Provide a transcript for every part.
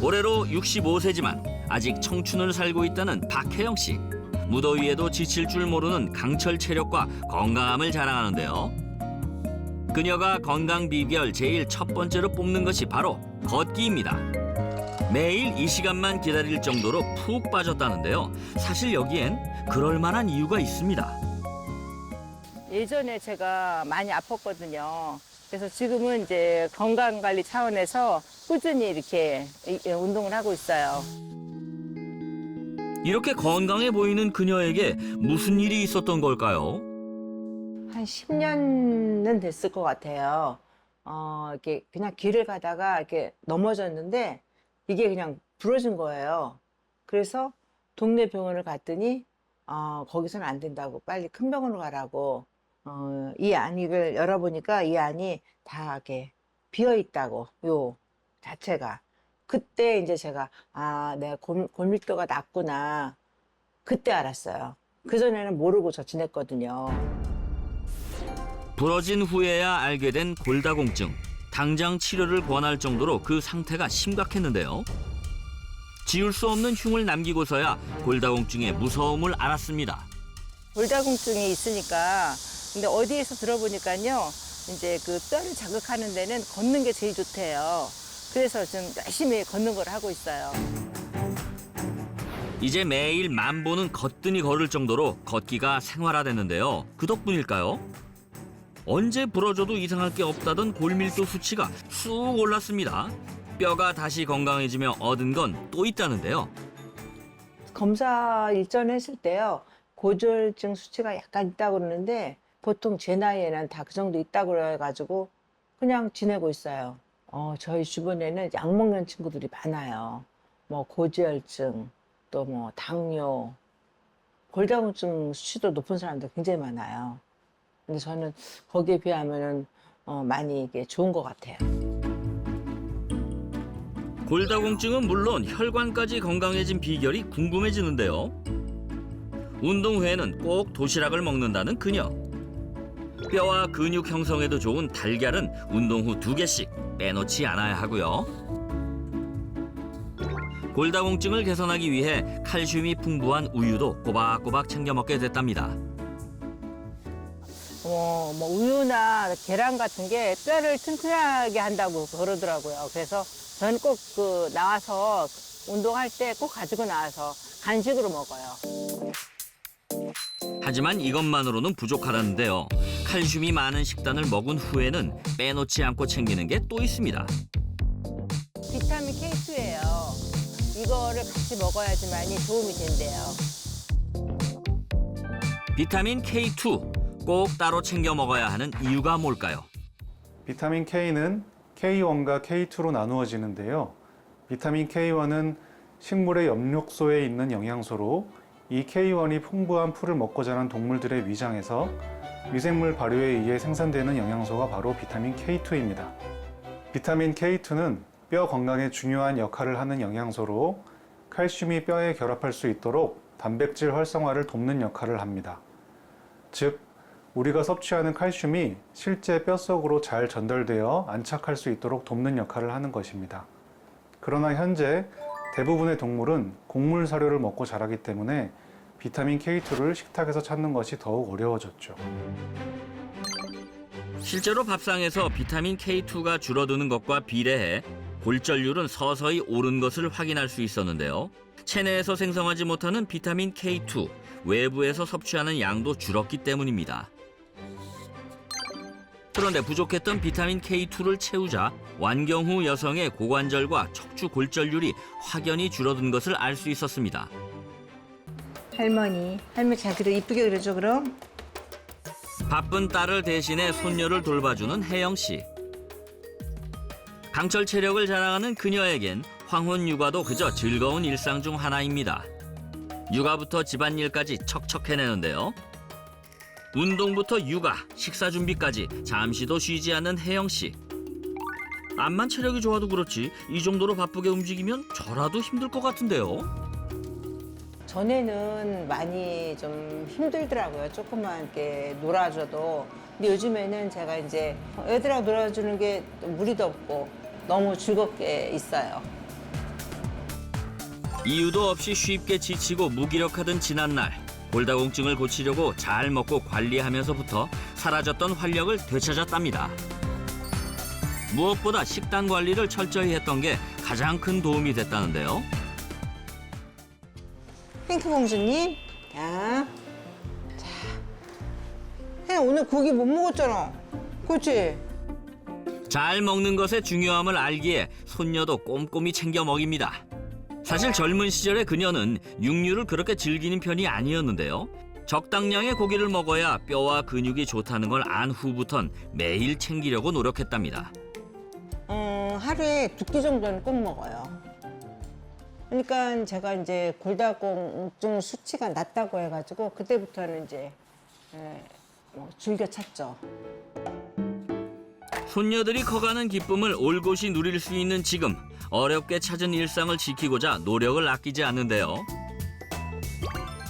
올해로 65세지만 아직 청춘을 살고 있다는 박혜영 씨. 무더위에도 지칠 줄 모르는 강철 체력과 건강함을 자랑하는데요. 그녀가 건강 비결 제일 첫 번째로 뽑는 것이 바로 걷기입니다. 매일 이 시간만 기다릴 정도로 푹 빠졌다는데요. 사실 여기엔 그럴 만한 이유가 있습니다. 예전에 제가 많이 아팠거든요. 그래서 지금은 이제 건강관리 차원에서 꾸준히 이렇게 운동을 하고 있어요. 이렇게 건강해 보이는 그녀에게 무슨 일이 있었던 걸까요? 한 10년은 됐을 것 같아요. 이렇게 그냥 길을 가다가 이렇게 넘어졌는데 이게 그냥 부러진 거예요. 그래서 동네 병원을 갔더니 거기서는 안 된다고 빨리 큰 병원으로 가라고 이 안을 열어보니까 이 안이 다 이렇게 비어 있다고 요 자체가. 그때 이제 제가 내가 골밀도가 낮구나 그때 알았어요. 그전에는 모르고 저 지냈거든요. 부러진 후에야 알게 된 골다공증. 당장 치료를 권할 정도로 그 상태가 심각했는데요. 지울 수 없는 흉을 남기고서야 골다공증의 무서움을 알았습니다. 골다공증이 있으니까 근데 어디에서 들어보니까요 이제 그 뼈를 자극하는 데는 걷는 게 제일 좋대요. 그래서 좀 열심히 걷는 걸 하고 있어요. 이제 매일 만보는 거뜬히 걸을 정도로 걷기가 생활화됐는데요. 그 덕분일까요? 언제 부러져도 이상할 게 없다던 골밀도 수치가 쑥 올랐습니다. 뼈가 다시 건강해지며 얻은 건 또 있다는데요. 검사 일전에 했을 때요 고지혈증 수치가 약간 있다고 그러는데 보통 제 나이에는 다 그 정도 있다고 그래가지고 그냥 지내고 있어요. 저희 주변에는 약 먹는 친구들이 많아요. 뭐 고지혈증, 또 뭐 당뇨, 골다공증 수치도 높은 사람들 굉장히 많아요. 근데 저는 거기에 비하면은 많이 이게 좋은 것 같아요. 골다공증은 물론 혈관까지 건강해진 비결이 궁금해지는데요. 운동 후에는 꼭 도시락을 먹는다는 그녀. 뼈와 근육 형성에도 좋은 달걀은 운동 후 2개씩 빼놓지 않아야 하고요. 골다공증을 개선하기 위해 칼슘이 풍부한 우유도 꼬박꼬박 챙겨 먹게 됐답니다. 뭐 우유나 계란 같은 게 뼈를 튼튼하게 한다고 그러더라고요. 그래서 저는 꼭 나와서 운동할 때 꼭 가지고 나와서 간식으로 먹어요. 하지만 이것만으로는 부족하다는데요. 칼슘이 많은 식단을 먹은 후에는 빼놓지 않고 챙기는 게 또 있습니다. 비타민 K2예요. 이거를 같이 먹어야지만이 도움이 된대요. 비타민 K2 꼭 따로 챙겨 먹어야 하는 이유가 뭘까요? 비타민 K는 K1과 K2로 나누어지는데요. 비타민 K1은 식물의 엽록소에 있는 영양소로 이 K1이 풍부한 풀을 먹고 자란 동물들의 위장에서 미생물 발효에 의해 생산되는 영양소가 바로 비타민 K2입니다. 비타민 K2는 뼈 건강에 중요한 역할을 하는 영양소로 칼슘이 뼈에 결합할 수 있도록 단백질 활성화를 돕는 역할을 합니다. 즉, 우리가 섭취하는 칼슘이 실제 뼛속으로 잘 전달되어 안착할 수 있도록 돕는 역할을 하는 것입니다. 그러나 현재 대부분의 동물은 곡물 사료를 먹고 자라기 때문에 비타민 K2를 식탁에서 찾는 것이 더욱 어려워졌죠. 실제로 밥상에서 비타민 K2가 줄어드는 것과 비례해 골절률은 서서히 오른 것을 확인할 수 있었는데요. 체내에서 생성하지 못하는 비타민 K2, 외부에서 섭취하는 양도 줄었기 때문입니다. 그런데 부족했던 비타민 K2를 채우자 완경 후 여성의 고관절과 척추 골절률이 확연히 줄어든 것을 알 수 있었습니다. 할머니 잘 이쁘게 그려줘 그럼. 바쁜 딸을 대신해 손녀를 돌봐주는 혜영 씨. 강철 체력을 자랑하는 그녀에겐 황혼 육아도 그저 즐거운 일상 중 하나입니다. 육아부터 집안일까지 척척 해내는데요. 운동부터 육아, 식사 준비까지 잠시도 쉬지 않는 혜영 씨. 암만 체력이 좋아도 그렇지 이 정도로 바쁘게 움직이면 저라도 힘들 것 같은데요. 전에는 많이 좀 힘들더라고요. 조금만 이렇게 놀아줘도. 근데 요즘에는 제가 이제 애들하고 놀아주는 게 무리도 없고 너무 즐겁게 있어요. 이유도 없이 쉽게 지치고 무기력하던 지난날 골다공증을 고치려고 잘 먹고 관리하면서부터 사라졌던 활력을 되찾았답니다. 무엇보다 식단 관리를 철저히 했던 게 가장 큰 도움이 됐다는데요. 핑크 공주님, 자, 그냥 오늘 고기 못 먹었잖아. 그렇지? 잘 먹는 것의 중요함을 알기에 손녀도 꼼꼼히 챙겨 먹입니다. 사실 젊은 시절의 그녀는 육류를 그렇게 즐기는 편이 아니었는데요. 적당량의 고기를 먹어야 뼈와 근육이 좋다는 걸 안 후부턴 매일 챙기려고 노력했답니다. 하루에 2끼 정도는 꼭 먹어요. 그러니까 제가 이제 골다공증 수치가 낮다고 해가지고 그때부터는 이제 즐겨 찾죠. 손녀들이 커가는 기쁨을 올곧이 누릴 수 있는 지금 어렵게 찾은 일상을 지키고자 노력을 아끼지 않는데요.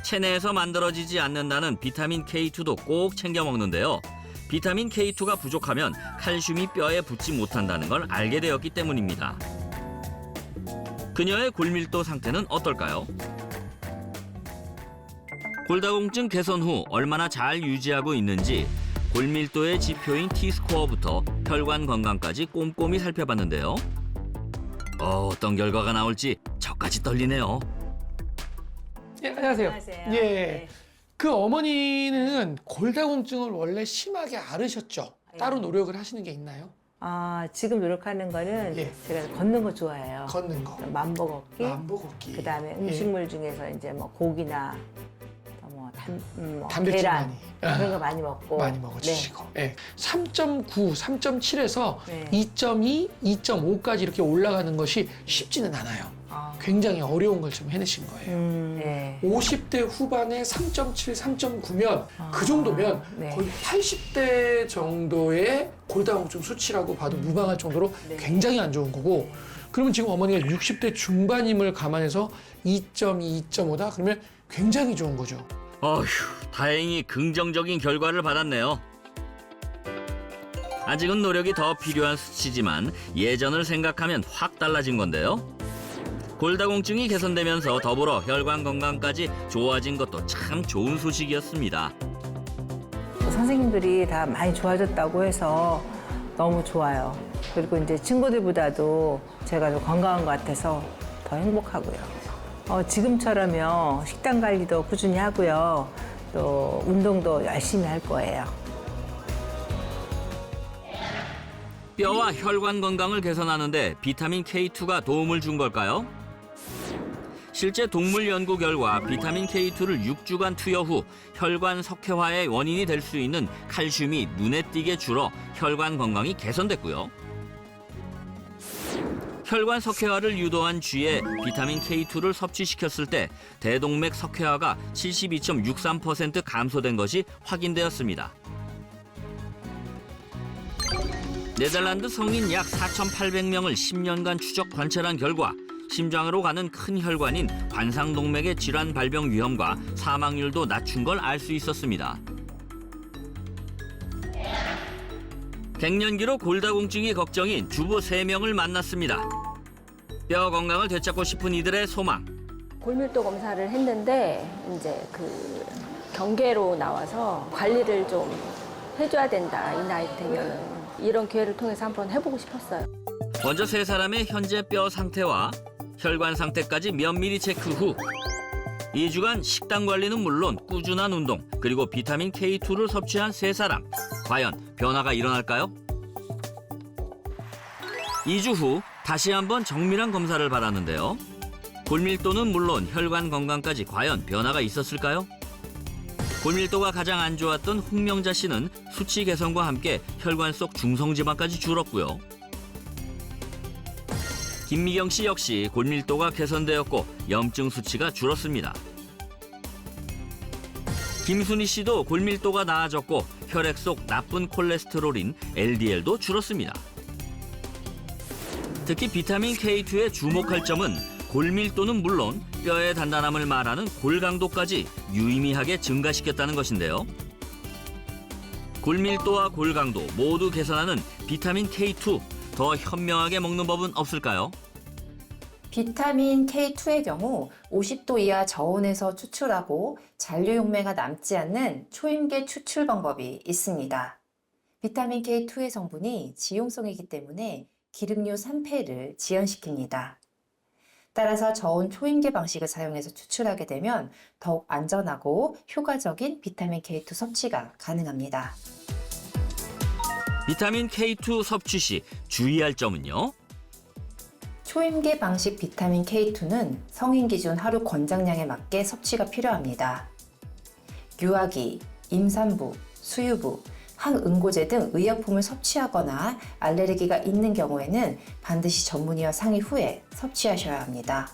체내에서 만들어지지 않는다는 비타민 K2도 꼭 챙겨 먹는데요. 비타민 K2가 부족하면 칼슘이 뼈에 붙지 못한다는 걸 알게 되었기 때문입니다. 그녀의 골밀도 상태는 어떨까요? 골다공증 개선 후 얼마나 잘 유지하고 있는지 골밀도의 지표인 T스코어부터 혈관 건강까지 꼼꼼히 살펴봤는데요. 어떤 결과가 나올지 저까지 떨리네요. 예, 안녕하세요. 안녕하세요. 예. 네. 그 어머니는 골다공증을 원래 심하게 앓으셨죠? 네. 따로 노력을 하시는 게 있나요? 지금 노력하는 거는 예. 제가 걷는 거 좋아해요. 걷는 거, 만보 걷기, 만보 걷기. 그다음에 예. 음식물 중에서 이제 뭐 고기나 단백질 계란 많이. 그런 거 많이 먹고 많이 먹어주시고. 예. 3.9, 3.7에서 네. 2.2, 2.5까지 이렇게 올라가는 것이 쉽지는 않아요. 굉장히 어려운 걸 좀 해내신 거예요. 네. 50대 후반에 3.7, 3.9면 그 정도면 네. 거의 80대 정도의 골다공증 수치라고 봐도 무방할 정도로 네. 굉장히 안 좋은 거고, 그러면 지금 어머니가 60대 중반임을 감안해서 2.2, 2.5다? 그러면 굉장히 좋은 거죠. 어휴, 다행히 긍정적인 결과를 받았네요. 아직은 노력이 더 필요한 수치지만 예전을 생각하면 확 달라진 건데요. 골다공증이 개선되면서 더불어 혈관 건강까지 좋아진 것도 참 좋은 소식이었습니다. 선생님들이 다 많이 좋아졌다고 해서 너무 좋아요. 그리고 이제 친구들보다도 제가 좀 건강한 것 같아서 더 행복하고요. 지금처럼요, 식단 관리도 꾸준히 하고요. 또 운동도 열심히 할 거예요. 뼈와 혈관 건강을 개선하는데 비타민 K2가 도움을 준 걸까요? 실제 동물 연구 결과 비타민 K2를 6주간 투여 후 혈관 석회화의 원인이 될 수 있는 칼슘이 눈에 띄게 줄어 혈관 건강이 개선됐고요. 혈관 석회화를 유도한 쥐에 비타민 K2를 섭취시켰을 때 대동맥 석회화가 72.63% 감소된 것이 확인되었습니다. 네덜란드 성인 약 4,800명을 10년간 추적 관찰한 결과 심장으로 가는 큰 혈관인 관상동맥의 질환 발병 위험과 사망률도 낮춘 걸 알 수 있었습니다. 갱년기로 골다공증이 걱정인 주부 3명을 만났습니다. 뼈 건강을 되찾고 싶은 이들의 소망. 골밀도 검사를 했는데 이제 그 경계로 나와서 관리를 좀 해줘야 된다. 이 나이 되면은 이런 기회를 통해서 한번 해보고 싶었어요. 먼저 3사람의 현재 뼈 상태와 혈관 상태까지 면밀히 체크 후 2주간 식단 관리는 물론 꾸준한 운동 그리고 비타민 K2를 섭취한 3사람. 과연 변화가 일어날까요? 2주 후 다시 한번 정밀한 검사를 받았는데요. 골밀도는 물론 혈관 건강까지 과연 변화가 있었을까요? 골밀도가 가장 안 좋았던 홍명자 씨는 수치 개선과 함께 혈관 속 중성지방까지 줄었고요. 김미경 씨 역시 골밀도가 개선되었고 염증 수치가 줄었습니다. 김순희 씨도 골밀도가 나아졌고 혈액 속 나쁜 콜레스테롤인 LDL도 줄었습니다. 특히 비타민 K2에 주목할 점은 골밀도는 물론 뼈의 단단함을 말하는 골강도까지 유의미하게 증가시켰다는 것인데요. 골밀도와 골강도 모두 개선하는 비타민 K2, 더 현명하게 먹는 법은 없을까요? 비타민 K2의 경우 50도 이하 저온에서 추출하고 잔류용매가 남지 않는 초임계 추출 방법이 있습니다. 비타민 K2의 성분이 지용성이기 때문에 기름류 산패를 지연시킵니다. 따라서 저온 초임계 방식을 사용해서 추출하게 되면 더욱 안전하고 효과적인 비타민 K2 섭취가 가능합니다. 비타민 K2 섭취 시 주의할 점은요? 초임계 방식 비타민 K2는 성인 기준 하루 권장량에 맞게 섭취가 필요합니다. 유아기, 임산부, 수유부, 항응고제 등 의약품을 섭취하거나 알레르기가 있는 경우에는 반드시 전문의와 상의 후에 섭취하셔야 합니다.